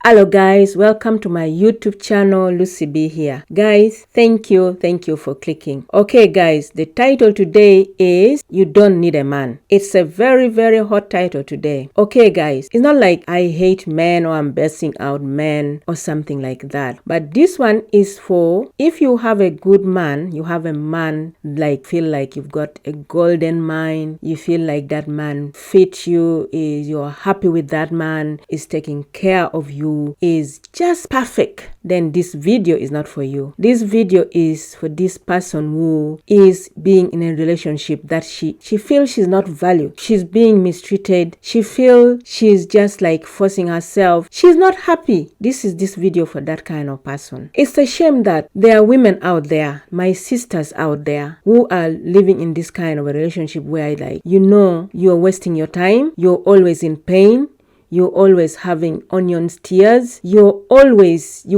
Hello guys, welcome to my YouTube channel. Lucy B here. Guys, thank you for clicking. Okay guys, the title today is You Don't Need a Man. It's a very hot title today. Okay guys, it's not like I hate men or I'm bashing out men or something like that. But this one is for if you have a good man, you have a man like feel like you've got a golden mind, you feel like that man fits you, you're happy with that man, is taking care of you, is just perfect, then this video is not for you. This video is for this person who is being in a relationship that she feels she's not valued, she's being mistreated, she feels she's just like forcing herself, she's not happy. This is this video for that kind of person. It's a shame that there are women out there, my sisters out there, who are living in this kind of a relationship where like, you're wasting your time, you're always in pain, you're always having onions tears, you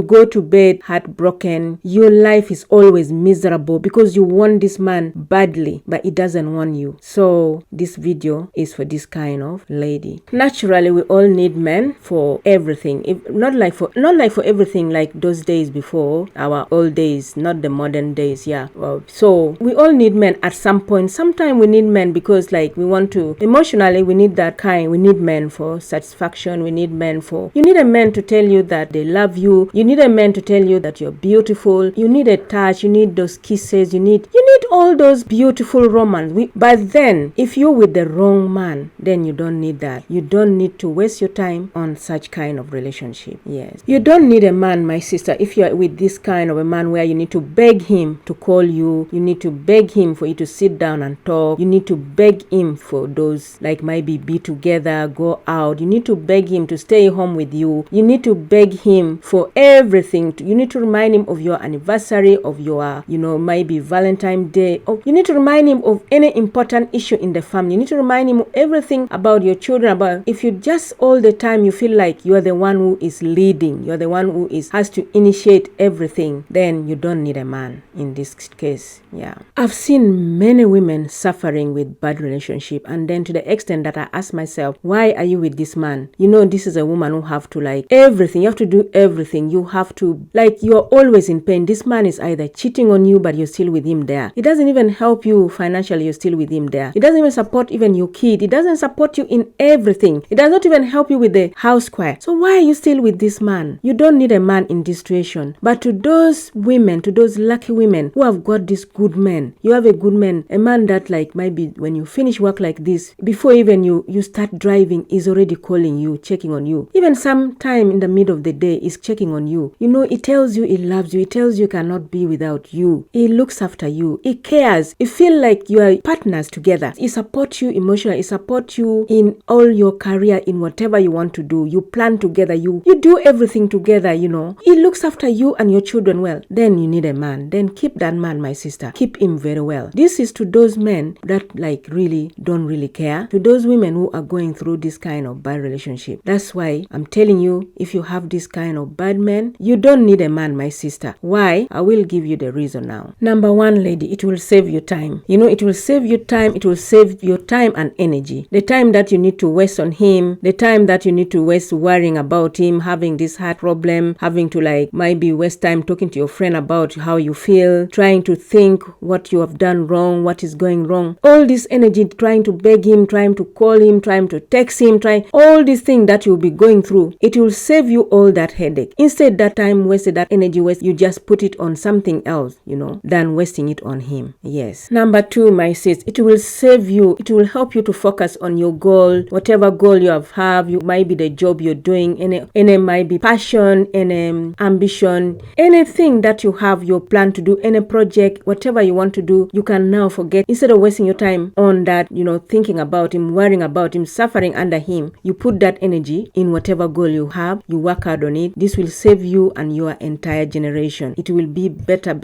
go to bed heartbroken, your life is always miserable because you want this man badly, but he doesn't want you. So this video is for this kind of lady. Naturally, we all need men for everything. Not like for everything like those days before, our old days, not the modern days, yeah. So we all need men at some point. Sometimes we need men because like we want to, emotionally we need that kind, we need men for satisfaction. We need men for, you need a man to tell you that they love you, you need a man to tell you that you're beautiful, you need a touch, you need those kisses, you need all those beautiful romance. But then if you're with the wrong man, then you don't need that. You don't need to waste your time on such kind of relationship. Yes, you don't need a man, my sister, if you're with this kind of a man where you need to beg him to call you, you need to beg him for you to sit down and talk, you need to beg him for those like maybe be together, go out, you need to beg him to stay home with you, you need to beg him for everything, you need to remind him of your anniversary, of your maybe Valentine's Day, or you need to remind him of any important issue in the family, you need to remind him of everything about your children. About if you just all the time you feel like you are the one who is leading, you're the one who has to initiate everything, then you don't need a man in this case. Yeah, I've seen many women suffering with bad relationship, and then to the extent that I ask myself, why are you with this man? This is a woman who have to like everything, you have to do everything, you have to like, you're always in pain. This man is either cheating on you, but you're still with him there. It doesn't even help you financially, you're still with him there. It doesn't even support even your kid, it doesn't support you in everything, it does not even help you with the house choir. So why are you still with this man? You don't need a man in this situation. But to those women, to those lucky women who have got this good man, you have a good man, a man that like maybe when you finish work like this, before even you start driving, is already calling you, checking on you. Even sometime in the middle of the day is checking on you. It tells you he loves you, it tells you cannot be without you. He looks after you, he cares, you feel like you are partners together. He supports you emotionally, he supports you in all your career, in whatever you want to do. You plan together, you do everything together, He looks after you and your children well. Then you need a man. Then keep that man, my sister. Keep him very well. This is to those men that like really don't really care. To those women who are going through this kind of bad relationship. That's why I'm telling you, if you have this kind of bad man, you don't need a man, my sister. Why? I will give you the reason now. Number one, lady, it will save you time. It will save you time. It will save your time and energy. The time that you need to waste on him, the time that you need to waste worrying about him, having this heart problem, having to like maybe waste time talking to your friend about how you feel, trying to think what you have done wrong, what is going wrong. All this energy trying to beg him, trying to call him, trying to text him, trying all these things that you'll be going through, it will save you all that headache. Instead that time wasted, that energy waste, you just put it on something else, than wasting it on him. Yes. Number two, my sis, it will save you, it will help you to focus on your goal, whatever goal you have, you might be the job you're doing, any might be passion, any ambition, anything that you have, your plan to do, any project, whatever you want to do, you can now forget. Instead of wasting your time on that, thinking about him, worrying about him, suffering under him, you put that energy in whatever goal you have, you work hard on it. This will save you and your entire generation. It will be better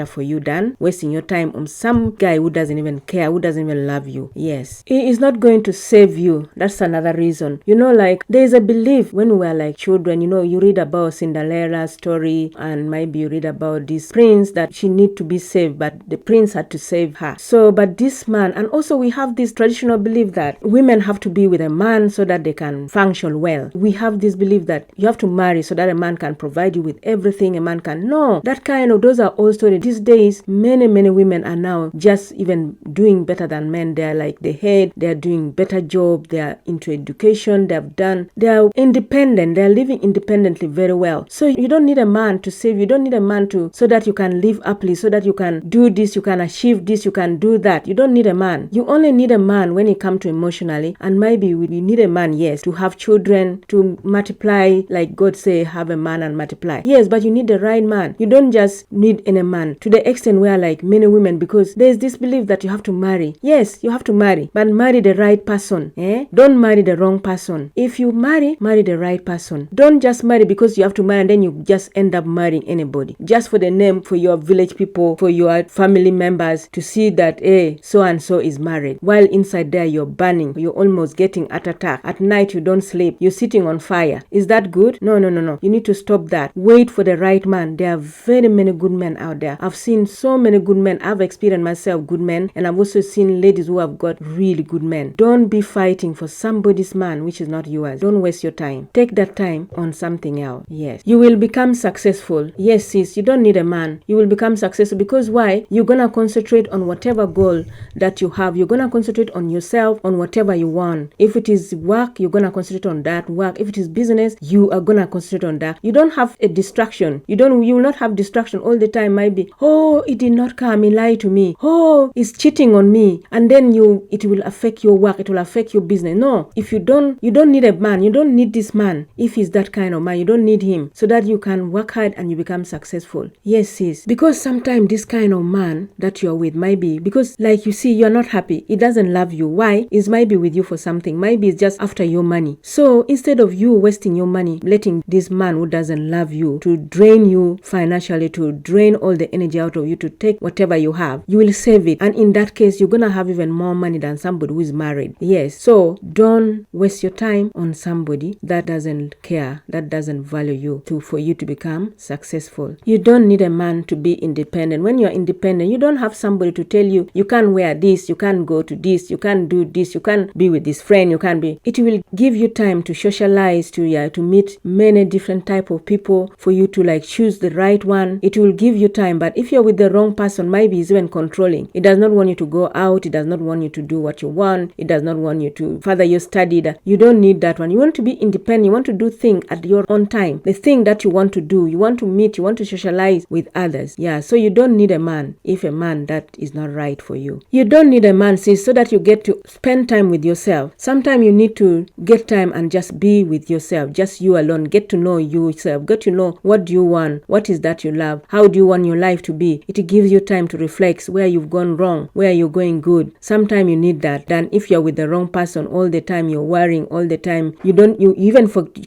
for you than wasting your time on some guy who doesn't even care, who doesn't even love you. Yes, he is not going to save you. That's another reason. Like there's a belief when we were like children, you read about Cinderella's story, and maybe you read about this prince that she need to be saved, but the prince had to save her. But this man, and also we have this traditional belief that women have to be with a man so that they can can function well. We have this belief that you have to marry so that a man can provide you with everything a man can. No, those are all stories. These days, many women are now just even doing better than men. They are like the head, they are doing better job, they are into education, they are independent, they are living independently very well. So you don't need a man to save you, don't need a man so that you can live happily, so that you can do this, you can achieve this, you can do that. You don't need a man. You only need a man when it comes to emotionally, and maybe we need a man, yes, to have children, to multiply, like God say, have a man and multiply. Yes, but you need the right man. You don't just need any man to the extent where like many women, because there's this belief that you have to marry. Yes, you have to marry, but marry the right person. Don't marry the wrong person. If you marry the right person. Don't just marry because you have to marry and then you just end up marrying anybody just for the name, for your village people, for your family members to see that so and so is married, while inside there you're burning, you're almost getting heart attack. At night you don't sleep, you're sitting on fire. Is that good? No. You need to stop that. Wait for the right man. There are very many good men out there. I've seen so many good men. I've experienced myself good men, and I've also seen ladies who have got really good men. Don't be fighting for somebody's man which is not yours. Don't waste your time. Take that time on something else. Yes, you will become successful. Yes, sis, you don't need a man. You will become successful because why? You're gonna concentrate on whatever goal that you have. You're gonna concentrate on yourself, on whatever you want. If it is work, you're gonna concentrate on that work. If it is business, you are gonna concentrate on that. You don't have a distraction. You will not have distraction all the time. Might be, oh, it did not come, he lied to me. Oh, he's cheating on me. And then it will affect your work, it will affect your business. No, if you don't need a man. You don't need this man. If he's that kind of man, you don't need him, so that you can work hard and you become successful. Yes, sis. Because sometimes this kind of man that you're with might be, because like you see, you're not happy. He doesn't love you. Why? It might be with you for something. Maybe it's just after your money. So instead of you wasting your money, letting this man who doesn't love you to drain you financially, to drain all the energy out of you, to take whatever you have, you will save it. And in that case, you're gonna have even more money than somebody who is married. Yes. So don't waste your time on somebody that doesn't care, that doesn't value you for you to become successful. You don't need a man to be independent. When you're independent, you don't have somebody to tell you, you can't wear this, you can't go to this, you can't do this, you can't be with this friend, you can't be. It will give you time to socialize, to meet many different type of people, for you to like choose the right one. It will give you time. But if you're with the wrong person, maybe he's even controlling. It does not want you to go out, it does not want you to do what you want, it does not want you to further your study. You don't need that one. You want to be independent, you want to do things at your own time. The thing that you want to do, you want to meet, you want to socialize with others. Yeah, so you don't need a man if a man that is not right for you. You don't need a man, sis, so that you get to spend time with yourself. Sometimes you need to get time and just be with yourself, just you alone. Get to know yourself, get to know what do you want, what is that you love, how do you want your life to be. It gives you time to reflect where you've gone wrong, where you're going good. Sometimes you need that. Than if you're with the wrong person all the time, you're worrying all the time.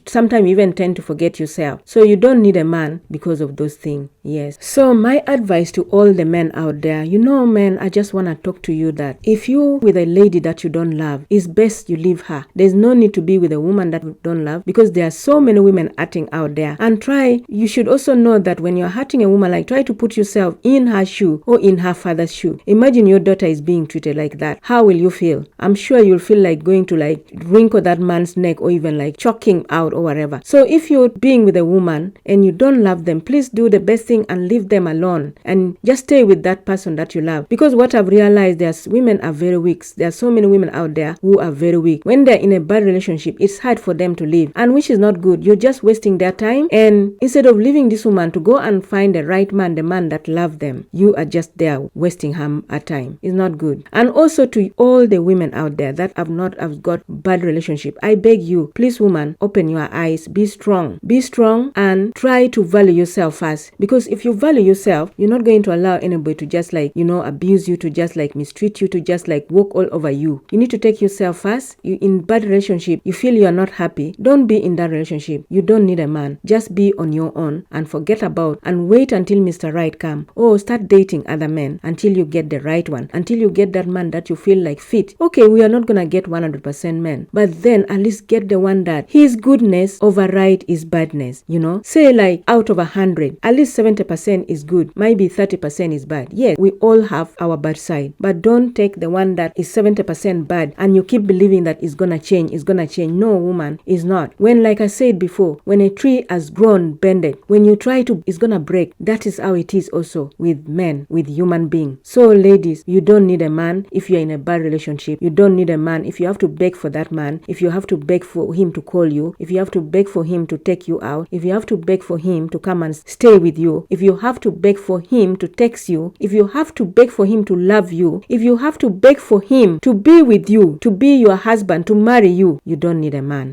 Sometimes you even tend to forget yourself. So you don't need a man because of those things. Yes. So my advice to all the men out there, men, I just want to talk to you that if you with a lady that you don't love, it's best you leave her. There's no need to be with a woman that you don't love, because there are so many women hurting out there. And you should also know that when you're hurting a woman, like try to put yourself in her shoe or in her father's shoe. Imagine your daughter is being treated like that. How will you feel? I'm sure you'll feel like going to like wrinkle that man's neck or even like choking out or whatever. So if you're being with a woman and you don't love them, please do the best thing and leave them alone and just stay with that person that you love. Because what I've realized, women are very weak. There are so many women out there who are very weak. When they're in a bad relationship, it's hard for them to leave, and which is not good. You're just wasting their time, and instead of leaving this woman to go and find the right man, the man that loves them, you are just there wasting her time. It's not good. And also to all the women out there that have got bad relationship, I beg you, please woman, open your eyes, be strong and try to value yourself first. Because if you value yourself, you're not going to allow anybody to just like abuse you, to just like mistreat you, to just like walk all over you. You need to take yourself first. You in bad relationship, you feel you're not happy, don't be in that relationship. You don't need a man. Just be on your own and forget about and wait until Mr. Right come. Or start dating other men until you get the right one, until you get that man that you feel like fit. Okay, we are not gonna get 100% men, but then at least get the one that his goodness override his badness. Say like out of 100, at least 70% is good, maybe 30% is bad. Yes, we all have our bad side, but don't take the one that is 70% bad and you keep believing that it's gonna change, it's gonna change. No, woman, it's not. When, like I said before, when a tree has grown bended, when you try to, it's gonna break. That is how it is also with men, with human beings. So ladies, you don't need a man if you're in a bad relationship. You don't need a man if you have to beg for that man, if you have to beg for him to call you, if you have to beg for him to take you out, if you have to beg for him to come and stay with you, if you have to beg for him to text you, if you have to beg for him to love you, if you have to beg for him to be with you, to be your husband, to marry you, you don't need a man.